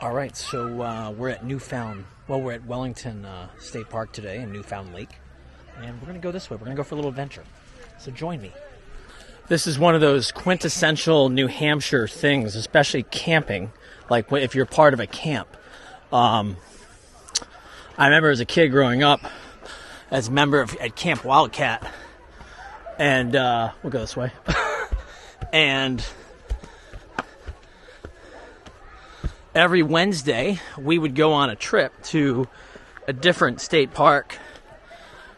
All right, so we're at we're at Wellington State Park today in Newfound Lake, and we're going to go this way. We're going to go for a little adventure, so join me. This is one of those quintessential New Hampshire things, especially camping, like if you're part of a camp. I remember as a kid growing up, as a member at Camp Wildcat, and we'll go this way, and every Wednesday, we would go on a trip to a different state park.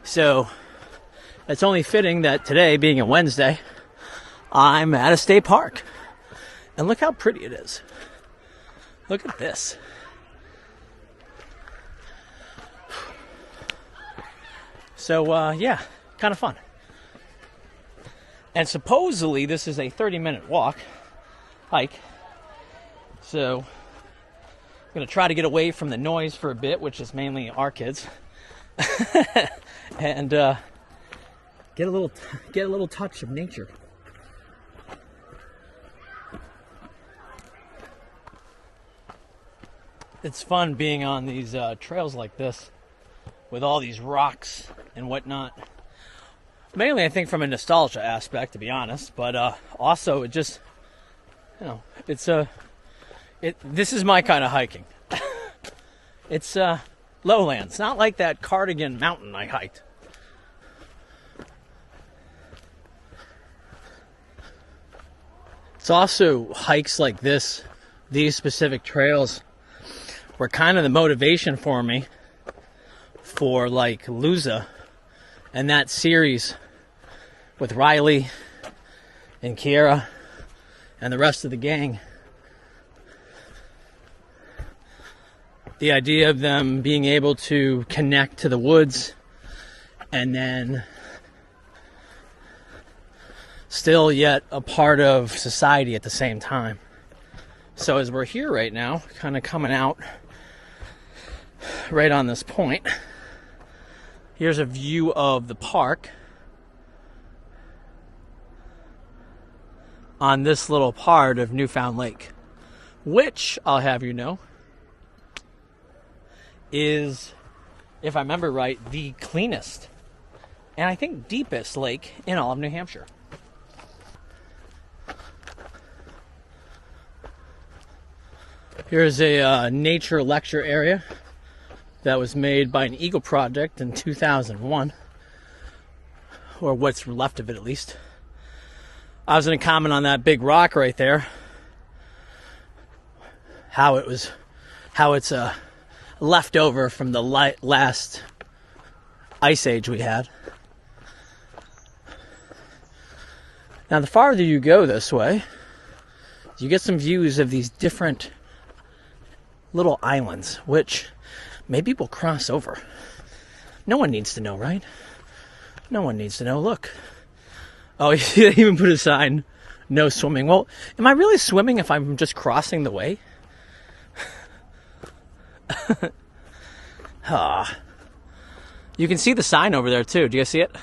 So it's only fitting that today, being a Wednesday, I'm at a state park. And look how pretty it is. Look at this. So, yeah, kind of fun. And supposedly, this is a 30-minute hike. So I'm going to try to get away from the noise for a bit, which is mainly our kids, and get a little touch of nature. It's fun being on these trails like this with all these rocks and whatnot. Mainly, I think from a nostalgia aspect, to be honest, but also it just, it's this is my kind of hiking. It's lowlands, not like that Cardigan mountain I hiked. It's also hikes like this, these specific trails, were kind of the motivation for me for like Luza and that series with Riley and Kiera and the rest of the gang. The idea of them being able to connect to the woods and then still yet a part of society at the same time. So as we're here right now, kind of coming out right on this point, here's a view of the park on this little part of Newfound Lake, which, I'll have you know, is, if I remember right, the cleanest and I think deepest lake in all of New Hampshire. Here's a nature lecture area that was made by an Eagle project in 2001, or what's left of it at least. I was going to comment on that big rock right there, how it's left over from the last ice age we had. Now, the farther you go this way, you get some views of these different little islands, which maybe we'll cross over. No one needs to know, right? No one needs to know. Look. Oh, he even put a sign, no swimming. Well, am I really swimming if I'm just crossing the way? You can see the sign over there too. Do you see it?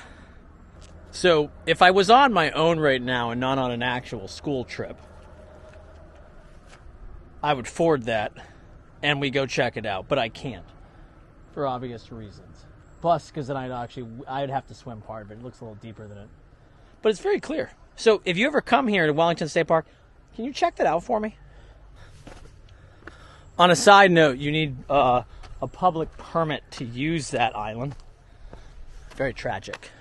So if I was on my own right now and not on an actual school trip, I would forward that and we go check it out, but I can't for obvious reasons. Plus, because then I'd have to swim part of it. It looks a little deeper than it, but it's very clear. So if you ever come here to Wellington State Park, can you check that out for me? On a side note, you need a public permit to use that island. Very tragic.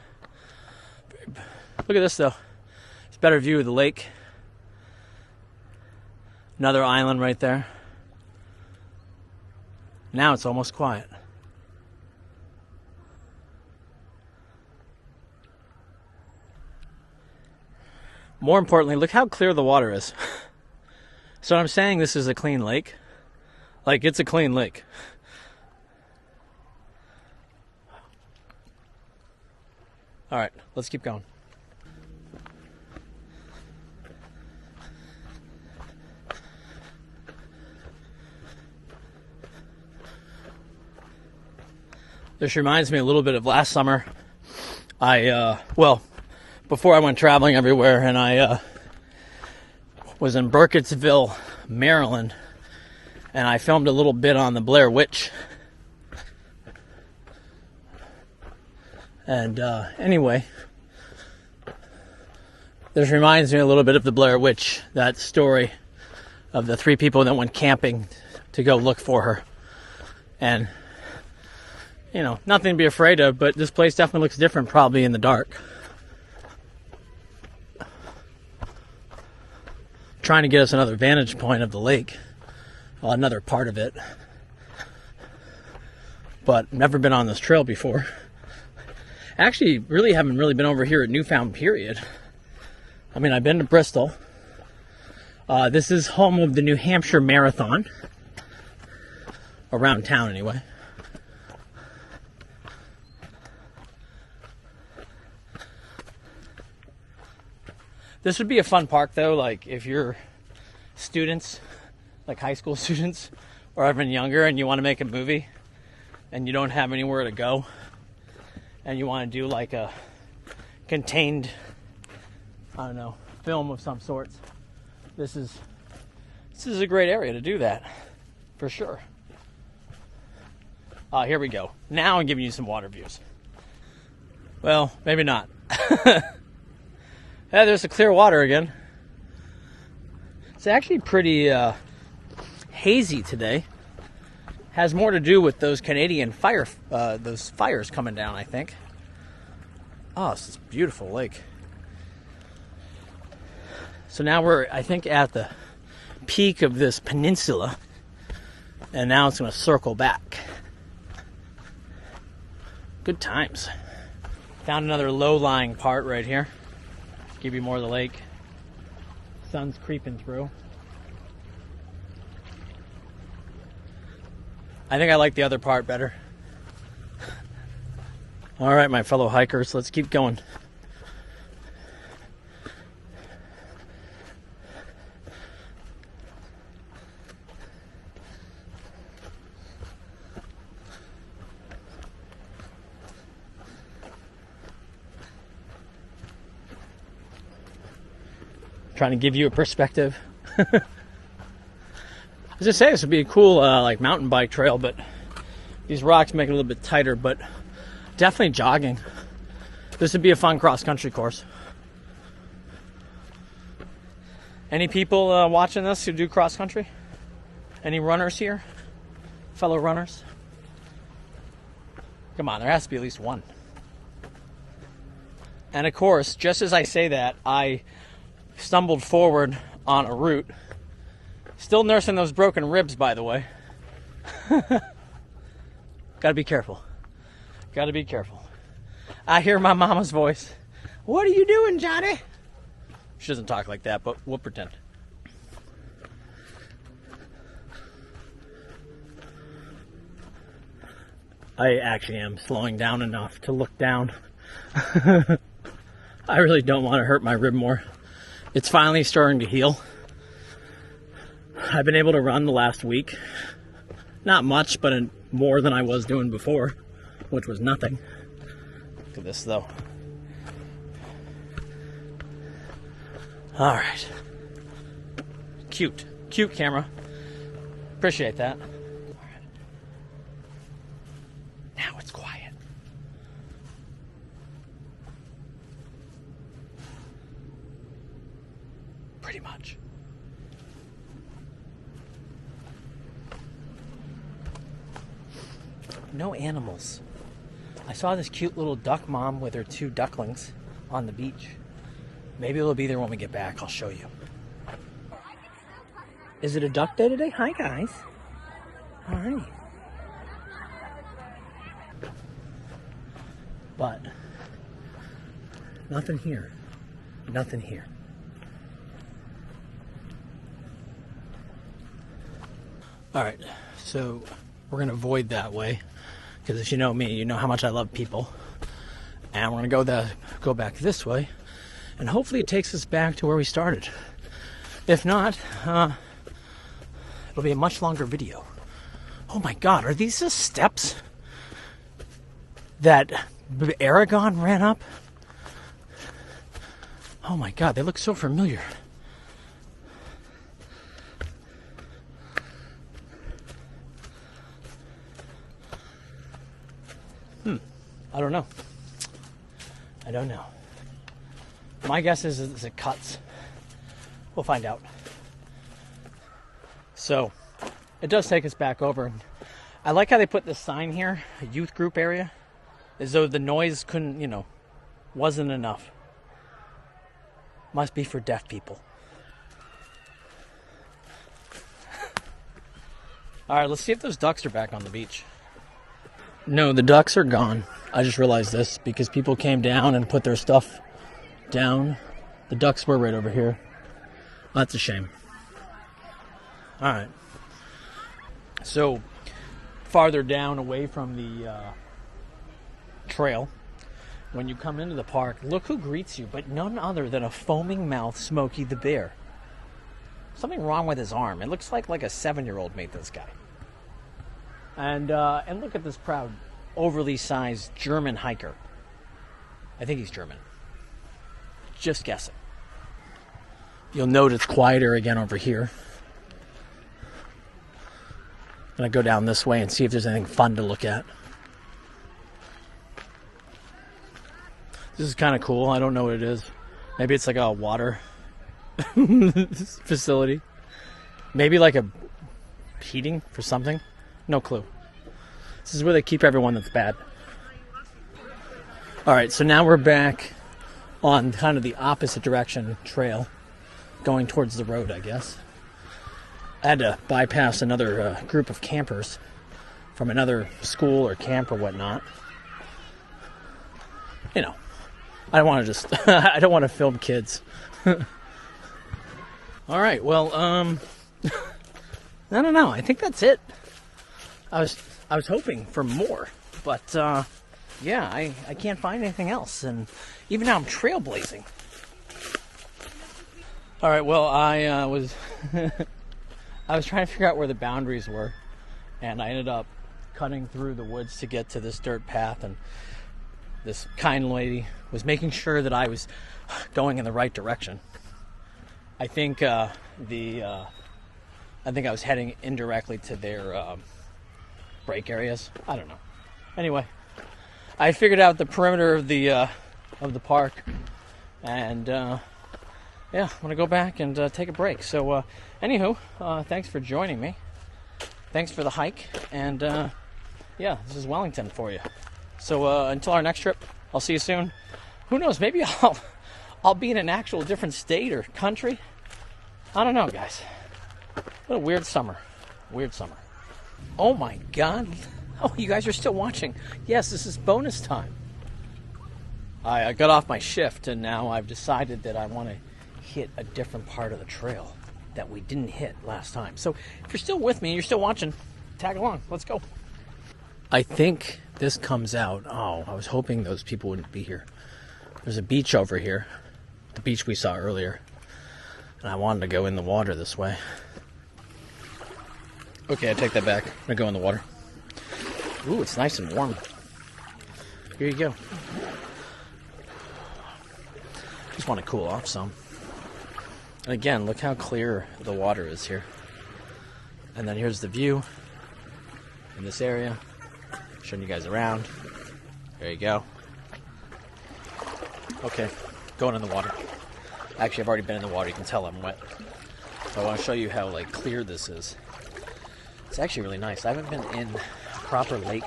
Look at this, though. It's a better view of the lake. Another island right there. Now it's almost quiet. More importantly, look how clear the water is. So I'm saying this is a clean lake. Like, it's a clean lake. All right, let's keep going. This reminds me a little bit of last summer. Before I went traveling everywhere, and I was in Burkittsville, Maryland, and I filmed a little bit on the Blair Witch. And anyway, this reminds me a little bit of the Blair Witch, that story of the 3 people that went camping to go look for her. And, you know, nothing to be afraid of, but this place definitely looks different probably in the dark. Trying to get us another vantage point of the lake, well, another part of it, but never been on this trail before. Actually, really haven't been over here at Newfound, period. I mean, I've been to Bristol. This is home of the New Hampshire Marathon, around town anyway. This would be a fun park, though, like if you're students, like high school students, or even younger, and you want to make a movie, and you don't have anywhere to go, and you want to do like a contained, I don't know, film of some sorts. This is a great area to do that, for sure. Here we go. Now I'm giving you some water views. Well, maybe not. Yeah, there's the clear water again. It's actually pretty hazy today. Has more to do with those Canadian those fires coming down, I think. Oh, it's this beautiful lake. So now we're, I think, at the peak of this peninsula, and now it's going to circle back. Good times. Found another low-lying part right here. Give you more of the lake. Sun's creeping through. I think I like the other part better. All right, my fellow hikers, let's keep going. Trying to give you a perspective. As I say, this would be a cool like mountain bike trail, but these rocks make it a little bit tighter, but definitely jogging. This would be a fun cross-country course. Any people watching this who do cross-country? Any runners here? Fellow runners? Come on, there has to be at least one. And of course, just as I say that, I stumbled forward on a root. Still nursing those broken ribs, by the way. Gotta be careful. Gotta be careful. I hear my mama's voice. What are you doing, Johnny? She doesn't talk like that, but we'll pretend. I actually am slowing down enough to look down. I really don't want to hurt my rib more. It's finally starting to heal. I've been able to run the last week. Not much, but more than I was doing before, which was nothing. Look at this, though. All right. Cute. Cute camera. Appreciate that. All right. Now it's quiet. Pretty much. No animals. I saw this cute little duck mom with her 2 ducklings on the beach. Maybe it'll be there when we get back. I'll show you. Is it a duck day today? Hi, guys. All right. But nothing here. Nothing here. All right. So we're going to avoid that way. Because if you know me, you know how much I love people. And we're going to go back this way. And hopefully it takes us back to where we started. If not, it'll be a much longer video. Oh my god, are these the steps that Aragon ran up? Oh my god, they look so familiar. I don't know. I don't know. My guess is it cuts. We'll find out. So, it does take us back over. I like how they put this sign here, a youth group area, as though the noise couldn't, wasn't enough. Must be for deaf people. All right, let's see if those ducks are back on the beach. No, the ducks are gone. I just realized this because people came down and put their stuff down. The ducks were right over here. That's a shame. All right. So, farther down away from the trail, when you come into the park, look who greets you, but none other than a foaming-mouthed Smokey the Bear. Something wrong with his arm. It looks like a 7-year-old made this guy. And look at this proud, overly sized German hiker. I think he's German. Just guessing. You'll note it's quieter again over here. I'm going to go down this way and see if there's anything fun to look at. This is kind of cool. I don't know what it is. Maybe it's like a water facility. Maybe like a heating for something. No clue. This is where they keep everyone that's bad. Alright, so now we're back on kind of the opposite direction trail, going towards the road, I guess. I had to bypass another group of campers from another school or camp or whatnot. I don't want to just I don't want to film kids. All right, well, I don't know. I think that's it. I was hoping for more, but yeah, I can't find anything else, and even now I'm trailblazing. All right, well, I was I was trying to figure out where the boundaries were, and I ended up cutting through the woods to get to this dirt path, and this kind lady was making sure that I was going in the right direction. I think I was heading indirectly to their break areas. I don't know. Anyway, I figured out the perimeter of the park, and yeah, I'm gonna go back and take a break. So, anywho, thanks for joining me. Thanks for the hike, and yeah, this is Wellington for you. So until our next trip, I'll see you soon. Who knows? Maybe I'll be in an actual different state or country. I don't know, guys. What a weird summer. Weird summer. Oh my God. Oh, you guys are still watching. Yes, this is bonus time. I got off my shift, and now I've decided that I want to hit a different part of the trail that we didn't hit last time. So if you're still with me and you're still watching, tag along. Let's go. I think this comes out. Oh, I was hoping those people wouldn't be here. There's a beach over here, the beach we saw earlier, and I wanted to go in the water this way. Okay, I take that back. I'm gonna go in the water. Ooh, it's nice and warm. Here you go. Just want to cool off some. And again, look how clear the water is here. And then here's the view in this area. Showing you guys around. There you go. Okay, going in the water. Actually, I've already been in the water. You can tell I'm wet. So I want to show you how clear this is. It's actually really nice. I haven't been in a proper lake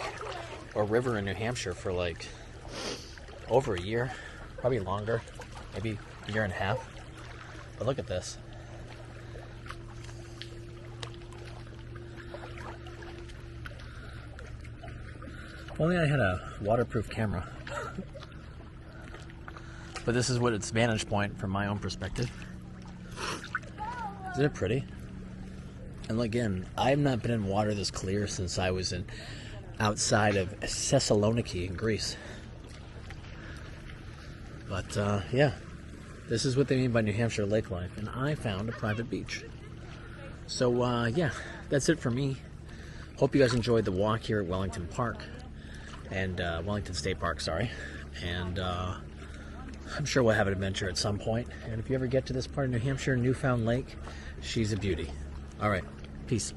or river in New Hampshire for over a year, probably longer, maybe a year and a half. But look at this. If only I had a waterproof camera. But this is what its vantage point from my own perspective. Isn't it pretty? And again, I've not been in water this clear since I was outside of Thessaloniki in Greece. But yeah, this is what they mean by New Hampshire lake life, and I found a private beach. So yeah, that's it for me. Hope you guys enjoyed the walk here at Wellington Park, and Wellington State Park, sorry. And I'm sure we'll have an adventure at some point. And if you ever get to this part of New Hampshire, Newfound Lake, she's a beauty. All right, peace.